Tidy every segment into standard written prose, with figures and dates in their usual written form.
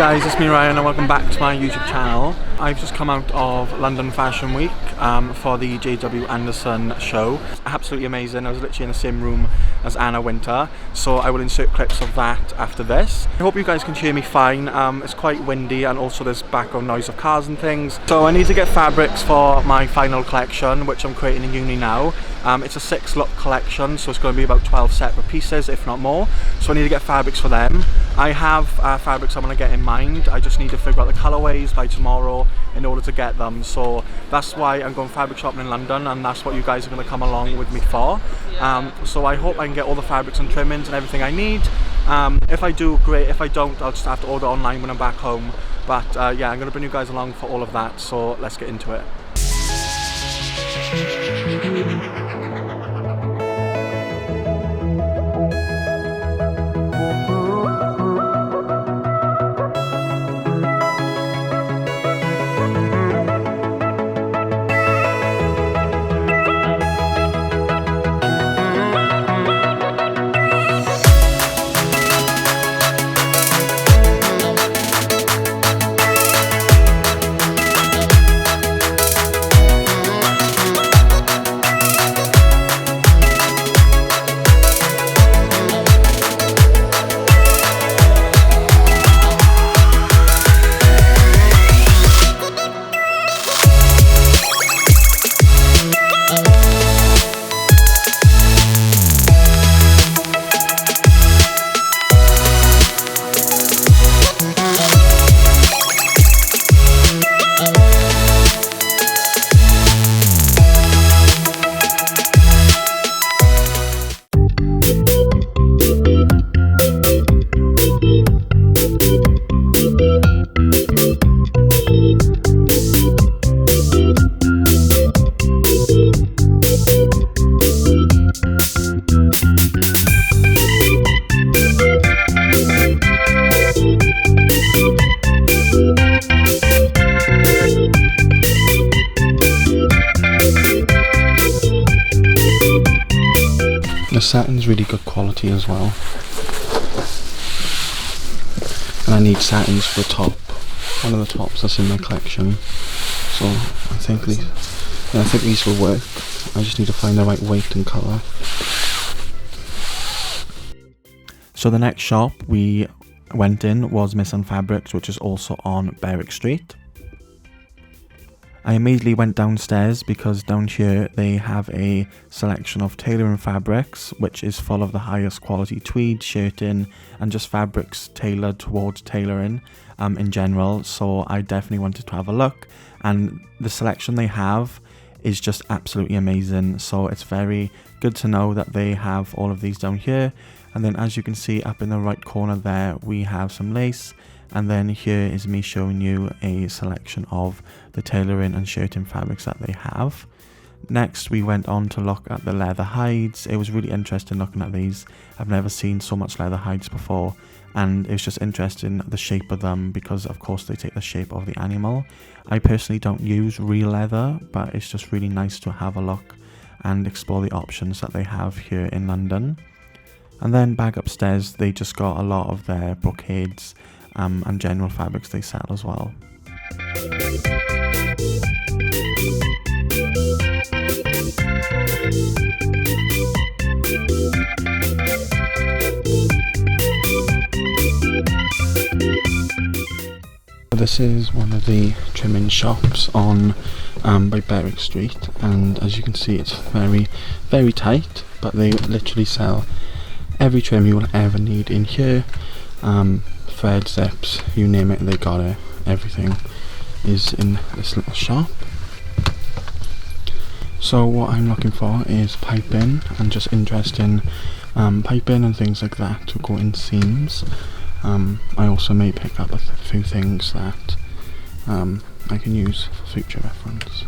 guys, it's me Ryan and welcome back to my YouTube channel. I've just come out of London Fashion Week for the JW Anderson show. It's absolutely amazing. I was literally in the same room as Anna Wintour, so I will insert clips of that after this. I hope you guys can hear me fine. It's quite windy and also there's background noise of cars and things. So I need to get fabrics for my final collection, which I'm creating in uni now. It's a 6-look collection, so it's going to be about 12 separate pieces, if not more. So I need to get fabrics for them. I have fabrics I'm going to get in mind. I just need to figure out the colourways by tomorrow in order to get them. So that's why I'm going fabric shopping in London, and that's what you guys are going to come along with me for. So I hope I can get all the fabrics and trimmings and everything I need. If I do, great. If I don't, I'll just have to order online when I'm back home. But yeah, I'm going to bring you guys along for all of that. So let's get into it. The satin's really good quality as well, and I need satins for the top, one of the tops that's in my collection. So I think these will work. I just need to find the right weight and colour. So the next shop we went in was Miss & Fabrics, which is also on Berwick Street. I immediately went downstairs because down here they have a selection of tailoring fabrics, which is full of the highest quality tweed, shirting and just fabrics tailored towards tailoring in general. So I definitely wanted to have a look, and the selection they have is just absolutely amazing. So it's very good to know that they have all of these down here. And then as you can see up in the right corner there, we have some lace. And then here is me showing you a selection of the tailoring and shirting fabrics that they have. Next, we went on to look at the leather hides. It was really interesting looking at these. I've never seen so much leather hides before. And it was just interesting the shape of them because of course they take the shape of the animal. I personally don't use real leather, but it's just really nice to have a look and explore the options that they have here in London. And then back upstairs, they just got a lot of their brocades and general fabrics they sell as well. This is one of the trimming shops on by Berwick Street, and as you can see it's very tight, but they literally sell every trim you will ever need in here. Thread, zips, you name it, they got it. Everything is in this little shop. So what I'm looking for is piping and just interesting piping and things like that to go in seams. I also may pick up a few things that I can use for future reference.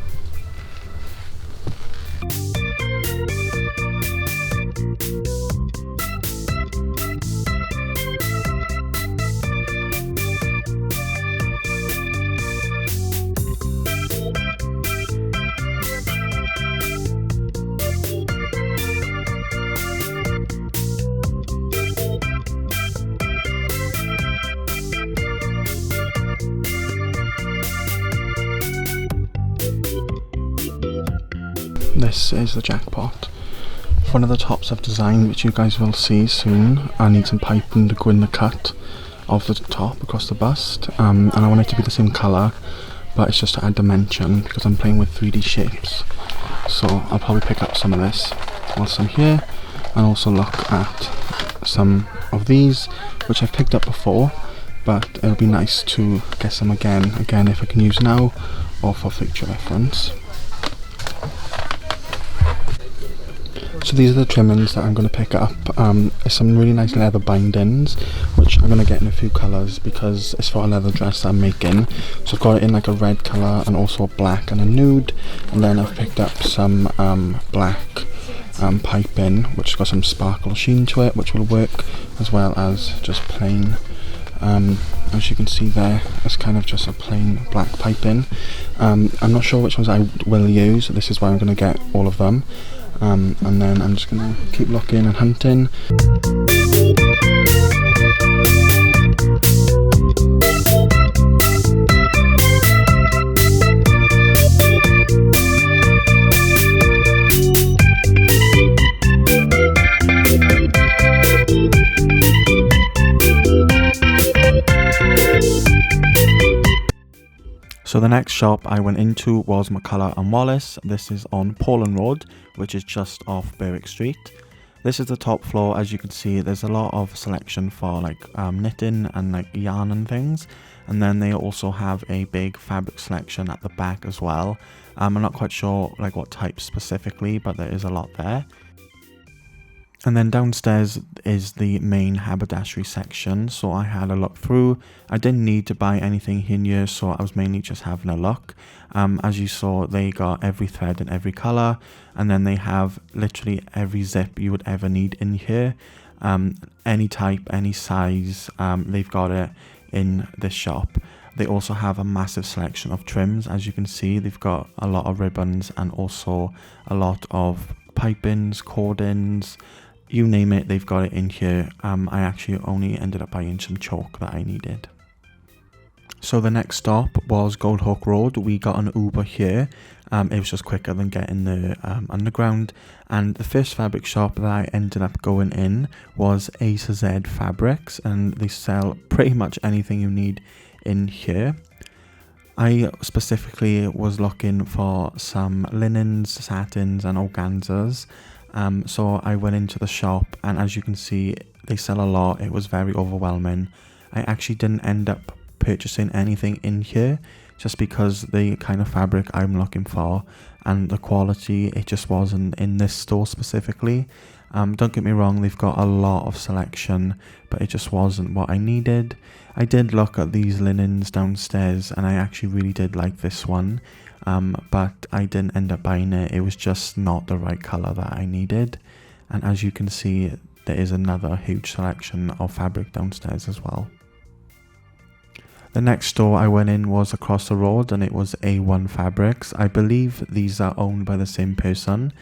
this is the jackpot. One of the tops I've designed, which you guys will see soon, I need some piping to go in the cut of the top across the bust, and I want it to be the same colour, but it's just to add dimension because I'm playing with 3D shapes. So I'll probably pick up some of this whilst I'm here, and also look at some of these which I've picked up before, but it'll be nice to get some again if I can use now or for future reference. So these are the trimmings that I'm going to pick up. Some really nice leather bindings, which I'm going to get in a few colours because it's for a leather dress that I'm making. So I've got it in like a red colour and also a black and a nude. And then I've picked up some black piping, which has got some sparkle sheen to it, which will work, as well as just plain. As you can see there, it's kind of just a plain black piping. I'm not sure which ones I will use. This is why I'm going to get all of them. And then I'm just going to keep looking and hunting. So the next shop I went into was McCullough and Wallace. This is on Poland Road, which is just off Berwick Street. This is the top floor. As you can see, there's a lot of selection for like knitting and like yarn and things. And then they also have a big fabric selection at the back as well. I'm not quite sure like what type specifically, but there is a lot there. And then downstairs is the main haberdashery section, so I had a look through. I didn't need to buy anything in here, so I was mainly just having a look. As you saw, they got every thread in every colour, and then they have literally every zip you would ever need in here. Any type, any size, they've got it in this shop. They also have a massive selection of trims. As you can see, they've got a lot of ribbons and also a lot of pipings, cordings. You name it, they've got it in here. I actually only ended up buying some chalk that I needed. So the next stop was Goldhawk Road. We got an Uber here. It was just quicker than getting the underground. And the first fabric shop that I ended up going in was A to Z Fabrics, and they sell pretty much anything you need in here. I specifically was looking for some linens, satins and organzas. So I went into the shop, and as you can see, they sell a lot. It was very overwhelming. I actually didn't end up purchasing anything in here just because the kind of fabric I'm looking for and the quality, it just wasn't in this store specifically. Don't get me wrong, they've got a lot of selection, but it just wasn't what I needed. I did look at these linens downstairs, and I actually really did like this one. But I didn't end up buying it. It was just not the right colour that I needed. And as you can see, there is another huge selection of fabric downstairs as well. The next store I went in was across the road, and it was A1 Fabrics. I believe these are owned by the same person.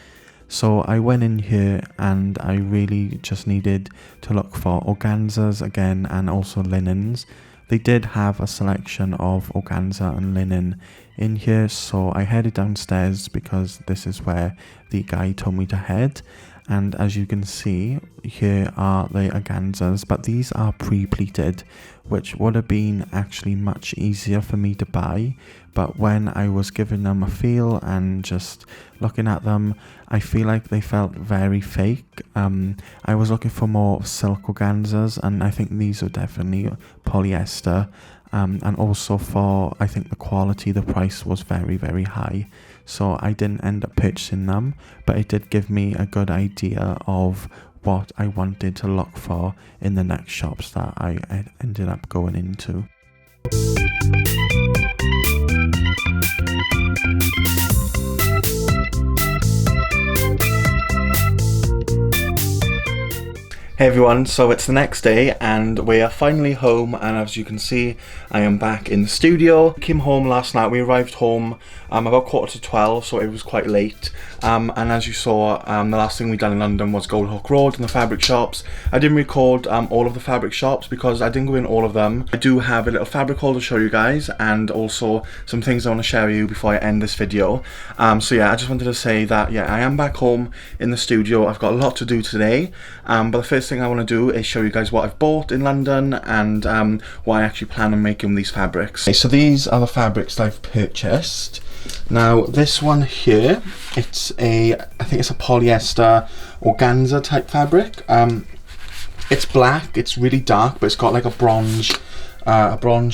So I went in here and I really just needed to look for organzas again and also linens. They did have a selection of organza and linen in here, so I headed downstairs because this is where the guy told me to head. And as you can see, here are the organzas, but these are pre-pleated, which would have been actually much easier for me to buy. But when I was giving them a feel and just looking at them, I feel like they felt very fake. I was looking for more silk organzas, and I think these are definitely polyester. And also for, I think the quality, the price was very, very high. So I didn't end up purchasing them, but it did give me a good idea of what I wanted to look for in the next shops that I ended up going into. Hey everyone, so it's the next day and we are finally home, and as you can see I am back in the studio. Came home last night. We arrived home about 11:45, so it was quite late, and as you saw, the last thing we done in London was Gold Hook Road and the fabric shops. I didn't record all of the fabric shops because I didn't go in all of them. I do have a little fabric haul to show you guys, and also some things I want to share with you before I end this video. So yeah, I just wanted to say that yeah, I am back home in the studio. I've got a lot to do today, but the first thing I want to do is show you guys what I've bought in London and what I actually plan on making with these fabrics. Okay, so these are the fabrics that I've purchased. Now this one here, I think it's a polyester organza type fabric. It's black, it's really dark, but it's got like a bronze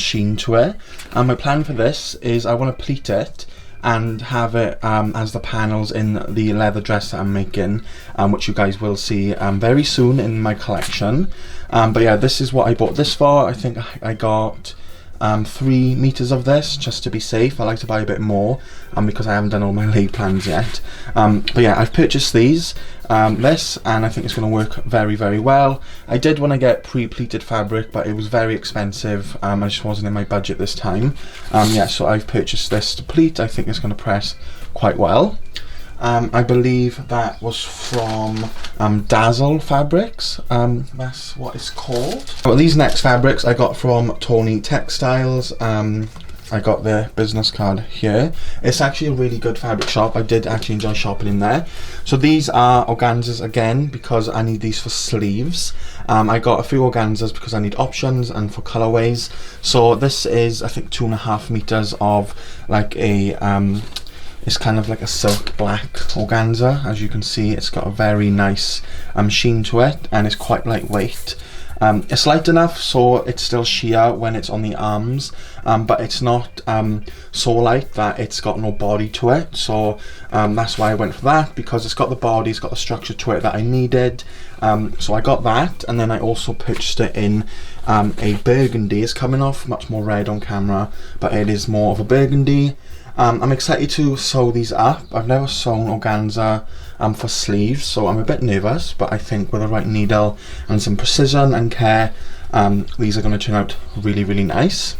sheen to it. And my plan for this is I want to pleat it and have it as the panels in the leather dress that I'm making, which you guys will see very soon in my collection. But yeah, this is what I bought this for. I think I got 3 meters of this just to be safe. I like to buy a bit more because I haven't done all my lay plans yet. But yeah, I've purchased this and I think it's going to work very, very well. I did want to get pre-pleated fabric, but it was very expensive. I just wasn't in my budget this time. Yeah, so I've purchased this to pleat. I think it's going to press quite well. I believe that was from Dazzle Fabrics, that's what it's called. Well, these next fabrics I got from Tony Textiles. I got their business card here. It's actually a really good fabric shop. I did actually enjoy shopping in there. So these are organzas again because I need these for sleeves. I got a few organzas because I need options and for colorways. So this is, I think, 2.5 meters of like a it's kind of like a silk black organza. As you can see, it's got a very nice sheen to it, and it's quite lightweight. It's light enough so it's still sheer when it's on the arms, but it's not so light that it's got no body to it. So that's why I went for that, because it's got the body, it's got the structure to it that I needed. So I got that, and then I also purchased it in a burgundy. It's coming off much more red on camera, but it is more of a burgundy. I'm excited to sew these up. I've never sewn organza for sleeves, so I'm a bit nervous, but I think with the right needle and some precision and care, these are going to turn out really, really nice.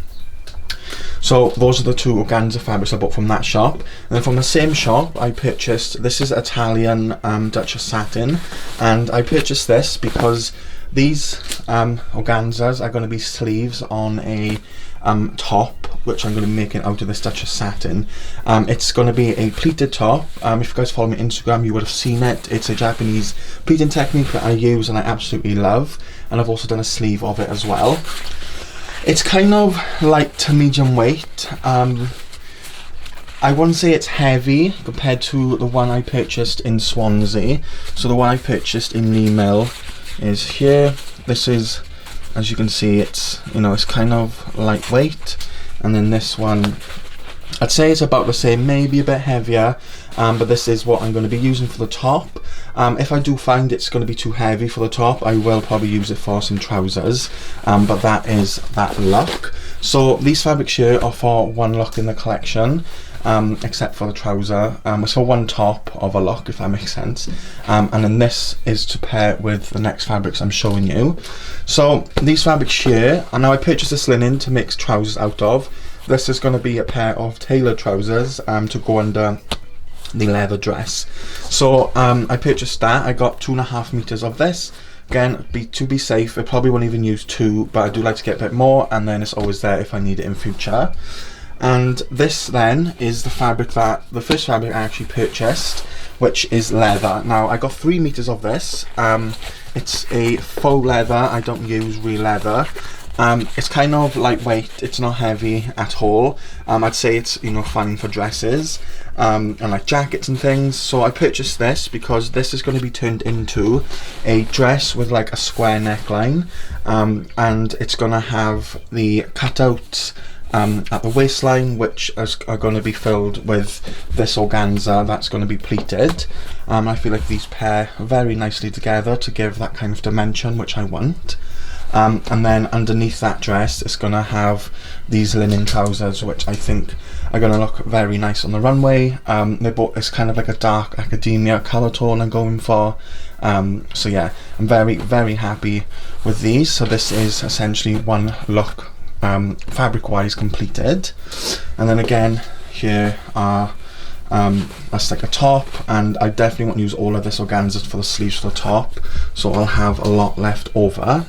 So those are the 2 organza fabrics I bought from that shop. And then from the same shop I purchased, this is Italian Duchess satin, and I purchased this because these organzas are going to be sleeves on a top, which I'm going to be making out of this Duchess satin. It's going to be a pleated top. If you guys follow me on Instagram, you would have seen it. It's a Japanese pleating technique that I use and I absolutely love, and I've also done a sleeve of it as well. It's kind of light to medium weight. I wouldn't say it's heavy compared to the one I purchased in Swansea. So the one I purchased in Lee Mill is here. This is, as you can see, it's, you know, it's kind of lightweight, and then this one I'd say it's about the same, maybe a bit heavier, but this is what I'm going to be using for the top. If I do find it's going to be too heavy for the top, I will probably use it for some trousers, but that is that look. So these fabrics here are for one look in the collection, except for the trouser. It's for one top of a look, if that makes sense. And then this is to pair with the next fabrics I'm showing you. So these fabrics here, and now I purchased this linen to make trousers out of. This is going to be a pair of tailored trousers to go under the leather dress. So I purchased that. I got 2.5 meters of this. Again, to be safe, I probably won't even use 2, but I do like to get a bit more, and then it's always there if I need it in future. And this then is the fabric that, the first fabric I actually purchased, which is leather. Now I got 3 meters of this. It's a faux leather, I don't use real leather. It's kind of lightweight, it's not heavy at all. I'd say it's, you know, fun for dresses and like jackets and things. So I purchased this because this is going to be turned into a dress with like a square neckline, and it's going to have the cutouts at the waistline, which are going to be filled with this organza that's going to be pleated. I feel like these pair very nicely together to give that kind of dimension which I want. And then underneath that dress it's gonna have these linen trousers, which I think are gonna look very nice on the runway. It's kind of like a dark academia colour tone I'm going for. So yeah, I'm very happy with these. So this is essentially one look, fabric wise, completed. And then again, here are that's like a top, and I definitely want to use all of this organza for the sleeves for the top, so I'll have a lot left over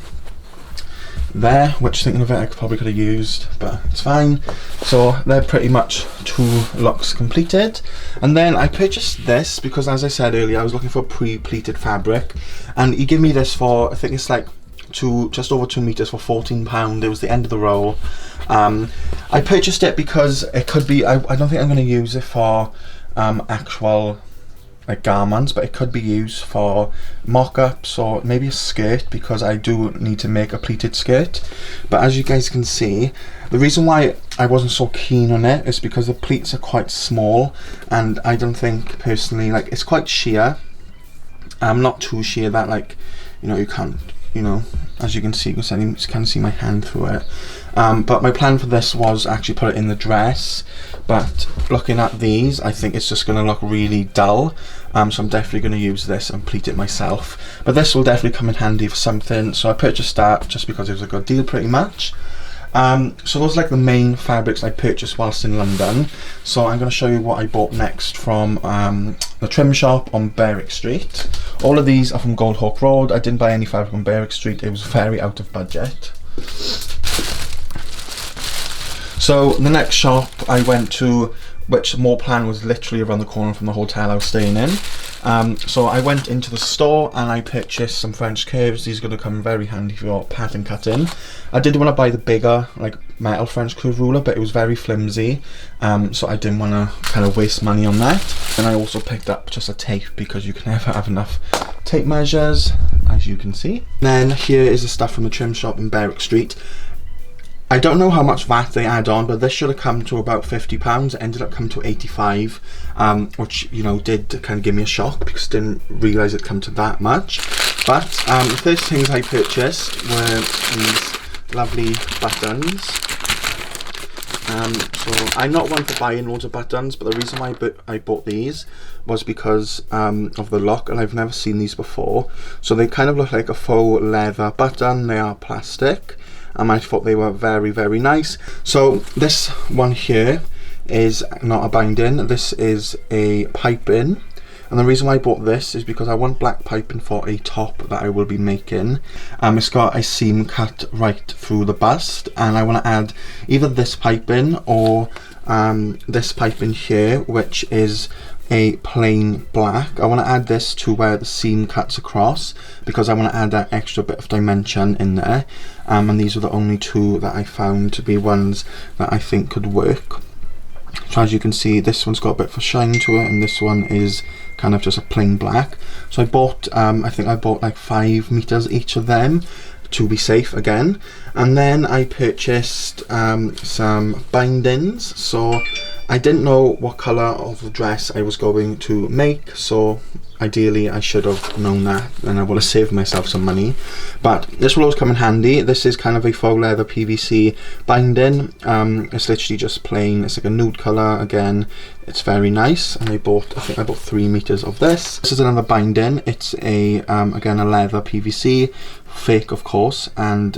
there, which, thinking of it, I probably could have used, but it's fine. So they're pretty much 2 looks completed. And then I purchased this because, as I said earlier, I was looking for pre-pleated fabric, and he gave me this for, I think it's like just over 2 meters for £14. It was the end of the roll. I purchased it because it could be, I don't think I'm going to use it for actual like garments, but it could be used for mock-ups or maybe a skirt, because I do need to make a pleated skirt. But as you guys can see, the reason why I wasn't so keen on it is because the pleats are quite small, and I don't think personally, like, it's quite sheer. Not too sheer that, like, you know, you can't, you know, as you can see, because I can see my hand through it. But my plan for this was actually put it in the dress, but looking at these, I think it's just going to look really dull. So I'm definitely going to use this and pleat it myself. But this will definitely come in handy for something, so I purchased that just because it was a good deal pretty much. So those are like the main fabrics I purchased whilst in London. So I'm going to show you what I bought next from the trim shop on Berwick Street. All of these are from Gold Hawk Road. I didn't buy any fabric on Berwick Street, it was very out of budget. So the next shop I went to, which more plan was literally around the corner from the hotel I was staying in. So I went into the store and I purchased some French curves. These are going to come very handy for pattern cutting. I did want to buy the bigger, like, metal French curve ruler, but it was very flimsy, so I didn't want to kind of waste money on that. And I also picked up just a tape, because you can never have enough tape measures, as you can see. Then here is the stuff from the trim shop in Berwick Street. I don't know how much VAT they add on, but this should have come to about £50. It ended up coming to 85, which, you know, did kind of give me a shock, because I didn't realise it'd come to that much. But the first things I purchased were these lovely buttons. So I'm not one for buying loads of buttons, but the reason why I bought these was because of the look, and I've never seen these before. So they kind of look like a faux leather button. They are plastic. I thought they were very nice. So this one here is not a binding, this is a piping, and the reason why I bought this is because I want black piping for a top that I will be making. It's got a seam cut right through the bust, and I want to add either this piping or this piping here, which is a plain black. I want to add this to where the seam cuts across, because I want to add that extra bit of dimension in there. And these are the only 2 that I found to be ones that I think could work. So as you can see, this one's got a bit of a shine to it, and this one is kind of just a plain black. So I bought, I think I bought like 5 meters each of them, to be safe again. And then I purchased some bindings. So I didn't know what colour of the dress I was going to make, so ideally I should have known that, and I would have saved myself some money. But this will always come in handy. This is kind of a faux leather PVC binding. It's literally just plain, it's like a nude colour again. It's very nice, and I think I bought 3 meters of this. This is another binding. It's a again, a leather PVC, fake of course, and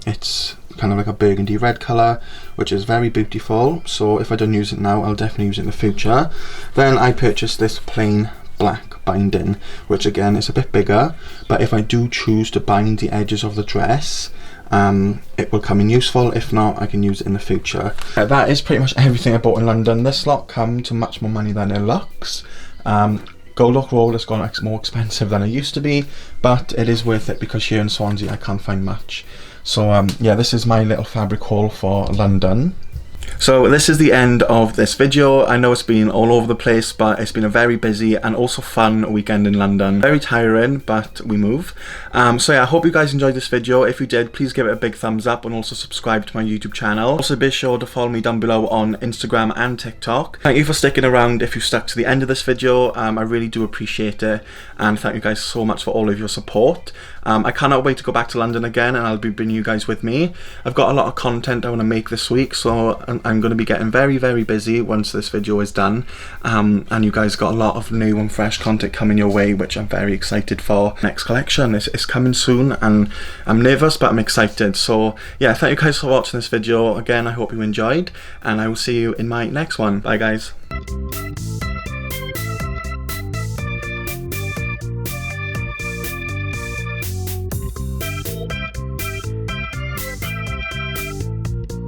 it's kind of like a burgundy red colour, which is very beautiful. So if I don't use it now, I'll definitely use it in the future. Then I purchased this plain black binding, which again is a bit bigger, but if I do choose to bind the edges of the dress, it will come in useful. If not, I can use it in the future. That is pretty much everything I bought in London. This lot come to much more money than it looks. Gold Hawk Road has gone more expensive than it used to be, but it is worth it, because here in Swansea I can't find much. So yeah, this is my little fabric haul for London. So this is the end of this video. I know it's been all over the place, but it's been a very busy and also fun weekend in London. Very tiring, but we move. So yeah, I hope you guys enjoyed this video. If you did, please give it a big thumbs up and also subscribe to my YouTube channel. Also be sure to follow me down below on Instagram and TikTok. Thank you for sticking around if you stuck to the end of this video. I really do appreciate it, and thank you guys so much for all of your support. I cannot wait to go back to London again, and I'll be bringing you guys with me. I've got a lot of content I want to make this week, so I'm going to be getting very busy once this video is done, and you guys got a lot of new and fresh content coming your way, which I'm very excited for. Next collection is coming soon, and I'm nervous but I'm excited. So yeah, thank you guys for watching this video. Again, I hope you enjoyed, and I will see you in my next one. Bye guys.